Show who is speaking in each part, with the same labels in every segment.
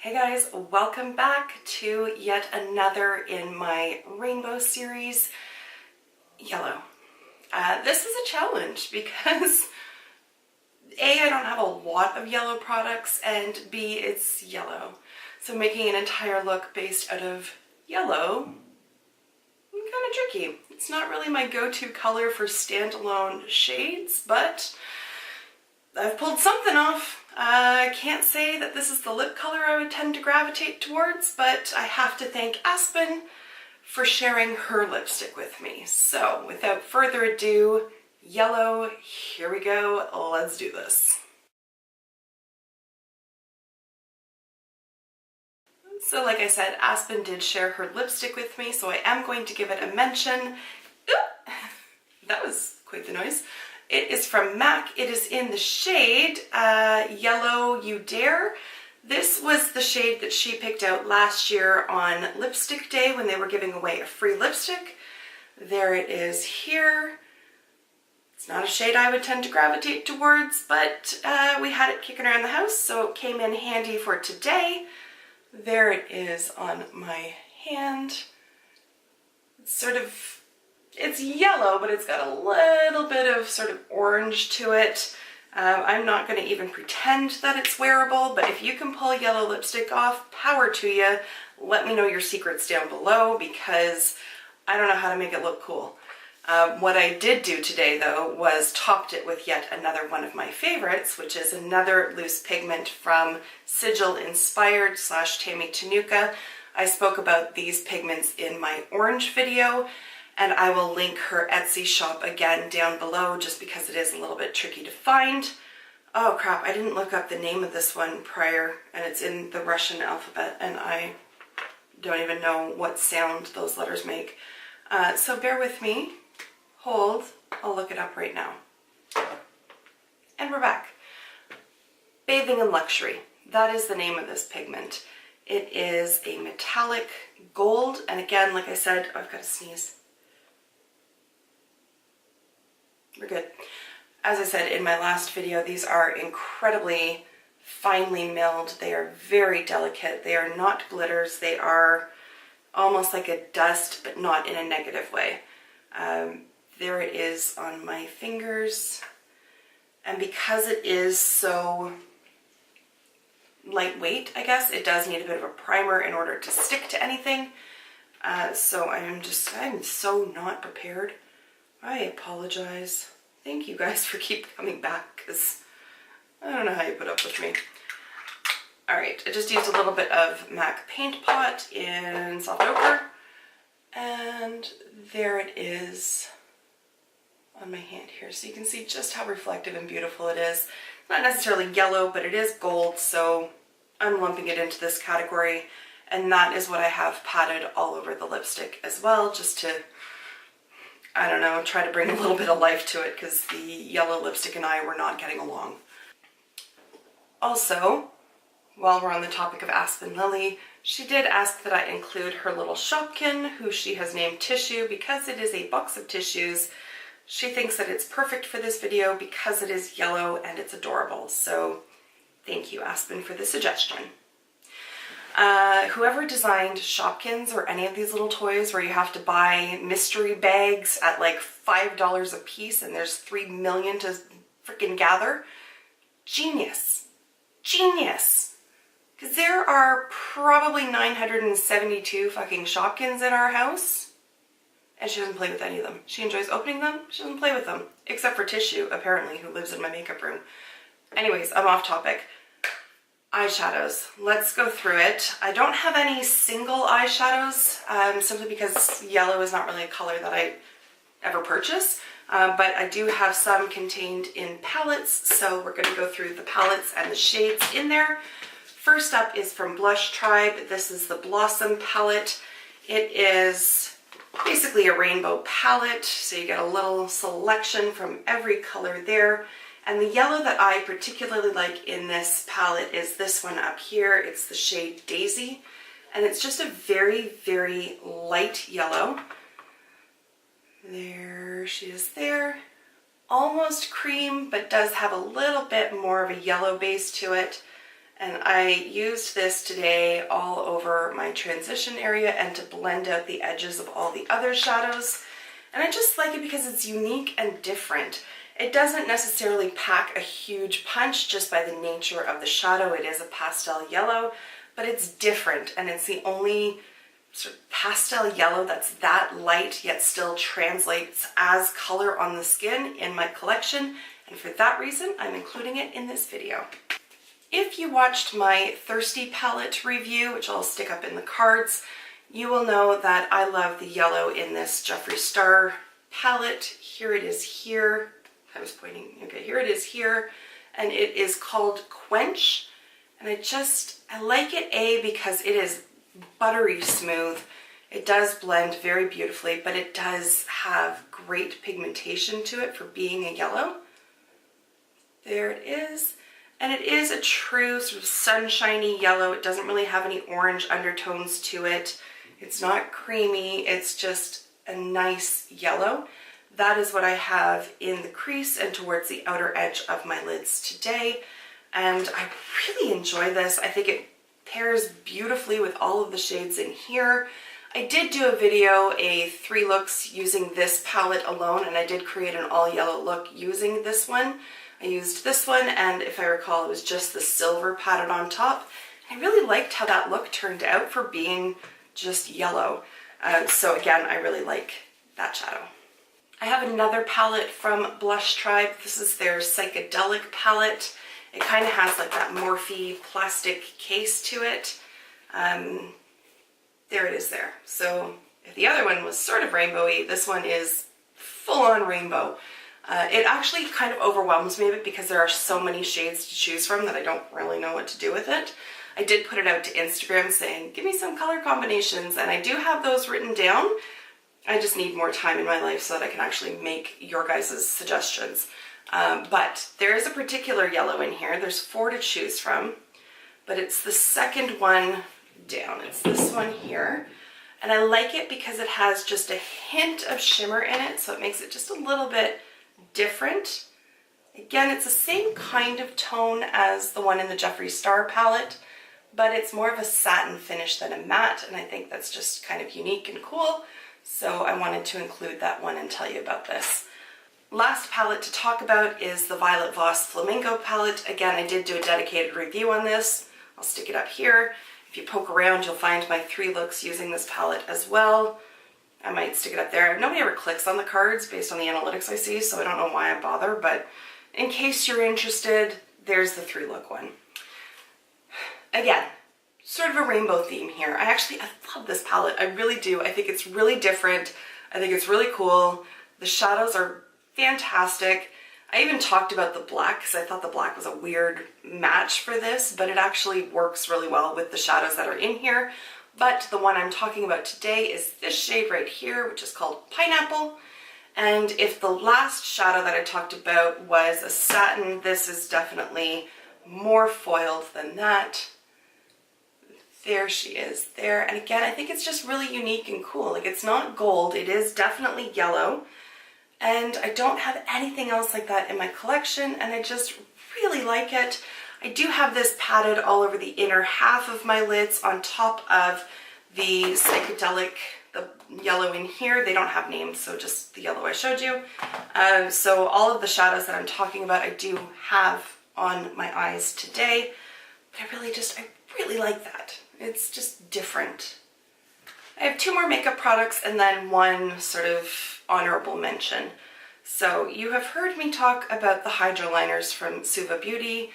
Speaker 1: Hey guys, welcome back to yet another in my rainbow series, yellow. This is a challenge because A, I don't have a lot of yellow products, and B, it's yellow. So making an entire look based out of yellow, kind of tricky. It's not really my go-to color for standalone shades, but I've pulled something off. I can't say that this is the lip color I would tend to gravitate towards, but I have to thank Aspen for sharing her lipstick with me. So without further ado, yellow, here we go, let's do this. So like I said, Aspen did share her lipstick with me, so I am going to give it a mention. Oop! That was quite the noise. It is from MAC. It is in the shade Yellow You Dare. This was the shade that she picked out last year on Lipstick Day when they were giving away a free lipstick. There it is here. It's not a shade I would tend to gravitate towards, but we had it kicking around the house, so it came in handy for today. There it is on my hand. It's sort of, it's yellow, but it's got a little bit of sort of orange to it. I'm not going to even pretend that it's wearable, but if you can pull yellow lipstick off, power to you. Let me know your secrets down below because I don't know how to make it look cool. What I did do today though was topped it with yet another one of my favorites, which is another loose pigment from Sigil Inspired / Tammy Tanuka. I spoke about these pigments in my orange video, and I will link her Etsy shop again down below just because it is a little bit tricky to find. Oh crap, I didn't look up the name of this one prior, and it's in the Russian alphabet, and I don't even know what sound those letters make. So bear with me. Hold. I'll look it up right now. And we're back. Bathing in Luxury. That is the name of this pigment. It is a metallic gold, and again, like I said, I've got to sneeze. We're good. As I said in my last video, these are incredibly finely milled. They are very delicate. They are not glitters. They are almost like a dust, but not in a negative way. There it is on my fingers. And because it is so lightweight, I guess, it does need a bit of a primer in order to stick to anything. So I'm so not prepared. I apologize. Thank you guys for keep coming back because I don't know how you put up with me. Alright, I just used a little bit of MAC Paint Pot in Soft Ochre. And there it is on my hand here. So you can see just how reflective and beautiful it is. Not necessarily yellow, but it is gold, so I'm lumping it into this category. And that is what I have patted all over the lipstick as well, just to, I don't know, try to bring a little bit of life to it because the yellow lipstick and I were not getting along. Also, while we're on the topic of Aspen Lily, she did ask that I include her little Shopkin, who she has named Tissue, because it is a box of tissues. She thinks that it's perfect for this video because it is yellow and it's adorable. So thank you, Aspen, for the suggestion. Whoever designed Shopkins or any of these little toys where you have to buy mystery bags at like $5 a piece and there's 3 million to freaking gather, genius. Genius. Because there are probably 972 fucking Shopkins in our house, and she doesn't play with any of them. She enjoys opening them, she doesn't play with them. Except for Tissue, apparently, who lives in my makeup room. Anyways, I'm off topic. Eyeshadows. Let's go through it. I don't have any single eyeshadows, simply because yellow is not really a color that I ever purchase. But I do have some contained in palettes, so we're going to go through the palettes and the shades in there. First up is from Blush Tribe. This is the Blossom palette. It is basically a rainbow palette, so you get a little selection from every color there. And the yellow that I particularly like in this palette is this one up here. It's the shade Daisy, and it's just a very, very light yellow. There she is there. Almost cream, but does have a little bit more of a yellow base to it. And I used this today all over my transition area and to blend out the edges of all the other shadows. And I just like it because it's unique and different. It doesn't necessarily pack a huge punch just by the nature of the shadow. It is a pastel yellow, but it's different, and it's the only sort of pastel yellow that's that light yet still translates as color on the skin in my collection, and for that reason I'm including it in this video. If you watched my Thirsty palette review, which I'll stick up in the cards, you will know that I love the yellow in this Jeffree Star palette. Here it is here. I was pointing, okay, here it is here, and it is called Quench, and I like it, because it is buttery smooth. It does blend very beautifully, but it does have great pigmentation to it for being a yellow. There it is, and it is a true sort of sunshiny yellow. It doesn't really have any orange undertones to it. It's not creamy, it's just a nice yellow. That is what I have in the crease and towards the outer edge of my lids today. And I really enjoy this. I think it pairs beautifully with all of the shades in here. I did do a video, a 3 looks using this palette alone, and I did create an all yellow look using this one. I used this one, and if I recall, it was just the silver padded on top. I really liked how that look turned out for being just yellow. So again, I really like that shadow. I have another palette from Blush Tribe. This is their Psychedelic palette. It kind of has like that Morphe plastic case to it. There it is there. So if the other one was sort of rainbowy, this one is full-on rainbow. It actually kind of overwhelms me a bit because there are so many shades to choose from that I don't really know what to do with it. I did put it out to Instagram saying, give me some color combinations, and I do have those written down. I just need more time in my life so that I can actually make your guys' suggestions. But there is a particular yellow in here. There's 4 to choose from, but it's the second one down. It's this one here. And I like it because it has just a hint of shimmer in it, so it makes it just a little bit different. Again, it's the same kind of tone as the one in the Jeffree Star palette, but it's more of a satin finish than a matte, and I think that's just kind of unique and cool. So I wanted to include that one and tell you about this. Last palette to talk about is the Violet Voss Flamingo palette. Again, I did do a dedicated review on this. I'll stick it up here. If you poke around, you'll find my 3 looks using this palette as well. I might stick it up there. Nobody ever clicks on the cards based on the analytics I see, so I don't know why I bother, but in case you're interested, there's the 3 look one. Again, sort of a rainbow theme here. I love this palette. I really do. I think it's really different. I think it's really cool. The shadows are fantastic. I even talked about the black because I thought the black was a weird match for this, but it actually works really well with the shadows that are in here. But the one I'm talking about today is this shade right here, which is called Pineapple. And if the last shadow that I talked about was a satin, this is definitely more foiled than that. There she is there. And again, I think it's just really unique and cool. Like, it's not gold, it is definitely yellow. And I don't have anything else like that in my collection, and I just really like it. I do have this padded all over the inner half of my lids on top of the Psychedelic, the yellow in here. They don't have names, so just the yellow I showed you. So all of the shadows that I'm talking about I do have on my eyes today, but I really like that. It's just different. I have 2 more makeup products and then one sort of honorable mention. So you have heard me talk about the Hydro Liners from Suva Beauty,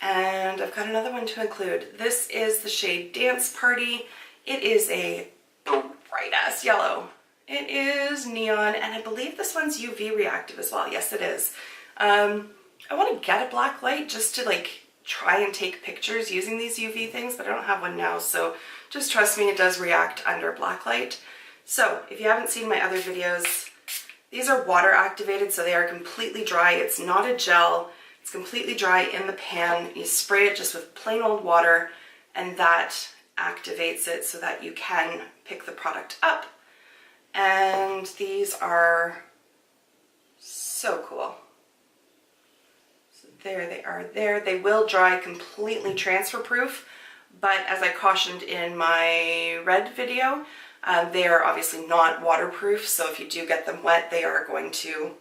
Speaker 1: and I've got another one to include. This is the shade Dance Party. It is a bright ass yellow. It is neon, and I believe this one's UV reactive as well. Yes, it is. I want to get a black light just to like try and take pictures using these UV things, but I don't have one now, so just trust me, it does react under black light. So if you haven't seen my other videos, these are water activated, so they are completely dry. It's not a gel, it's completely dry in the pan. You spray it just with plain old water, and that activates it so that you can pick the product up. And these are so cool. So There they are there. They will dry completely transfer proof, but as I cautioned in my red video, they are obviously not waterproof, so if you do get them wet, they are going to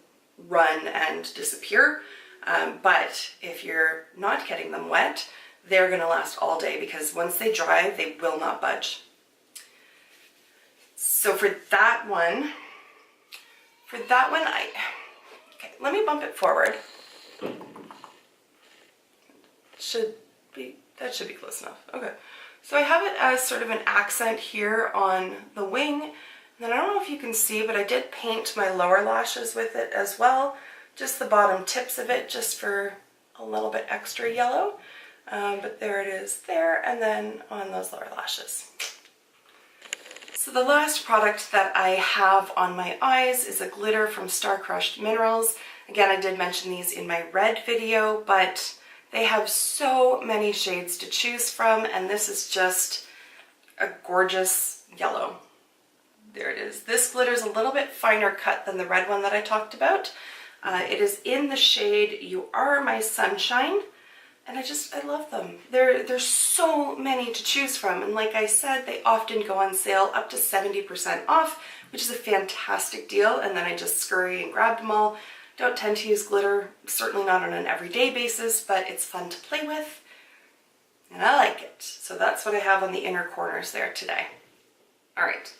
Speaker 1: run and disappear. But if you're not getting them wet, they're going to last all day because once they dry, they will not budge. So for that one, okay, let me bump it forward. That should be close enough. Okay. So I have it as sort of an accent here on the wing. And then I don't know if you can see, but I did paint my lower lashes with it as well. Just the bottom tips of it, just for a little bit extra yellow. But there it is there, and then on those lower lashes. So the last product that I have on my eyes is a glitter from Star Crushed Minerals. Again, I did mention these in my red video, but they have so many shades to choose from, and this is just a gorgeous yellow. There it is. This glitter is a little bit finer cut than the red one that I talked about. It is in the shade You Are My Sunshine, and I love them. There's so many to choose from, and like I said, they often go on sale up to 70% off, which is a fantastic deal, and then I just scurry and grab them all. Don't tend to use glitter, certainly not on an everyday basis, but it's fun to play with, and I like it. So that's what I have on the inner corners there today. All right,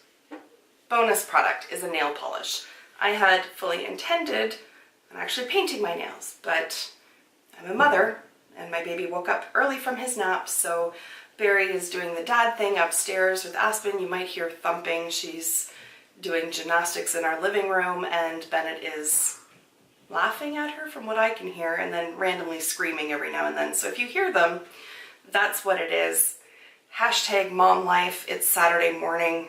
Speaker 1: bonus product is a nail polish. I had fully intended on actually painting my nails, but I'm a mother, and my baby woke up early from his nap, so Barry is doing the dad thing upstairs with Aspen. You might hear thumping. She's doing gymnastics in our living room, and Bennett is laughing at her from what I can hear, and then randomly screaming every now and then. So if you hear them, that's what it is. Hashtag mom life. It's Saturday morning.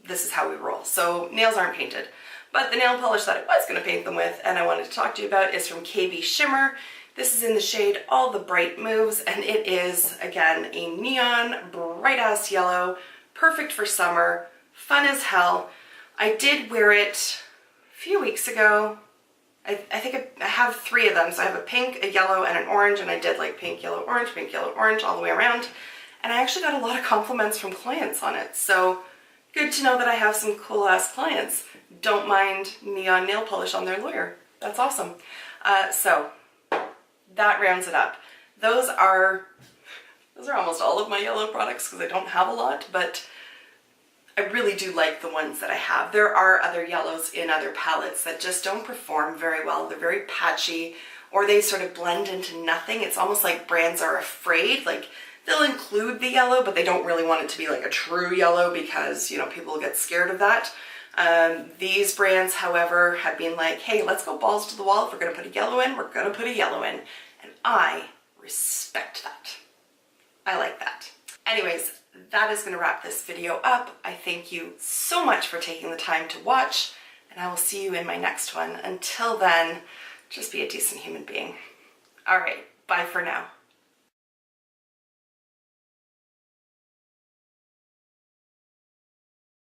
Speaker 1: This is how we roll. So nails aren't painted, but the nail polish that I was going to paint them with and I wanted to talk to you about is from KB Shimmer. This is in the shade All the Bright Moves, and it is, again, a neon bright ass yellow, perfect for summer, fun as hell. I did wear it a few weeks ago. I think I have 3 of them. So I have a pink, a yellow, and an orange, and I did like pink, yellow, orange all the way around. And I actually got a lot of compliments from clients on it. So good to know that I have some cool ass clients. Don't mind neon nail polish on their lawyer. That's awesome. So that rounds it up. Those are almost all of my yellow products because I don't have a lot, but I really do like the ones that I have. There are other yellows in other palettes that just don't perform very well. They're very patchy, or they sort of blend into nothing. It's almost like brands are afraid. Like, they'll include the yellow, but they don't really want it to be like a true yellow because, you know, people get scared of that. These brands, however, have been like, hey, let's go balls to the wall. If we're going to put a yellow in, we're going to put a yellow in. And I respect that. I like that. Anyways, that is going to wrap this video up. I thank you so much for taking the time to watch, and I will see you in my next one. Until then, just be a decent human being. All right, bye for now.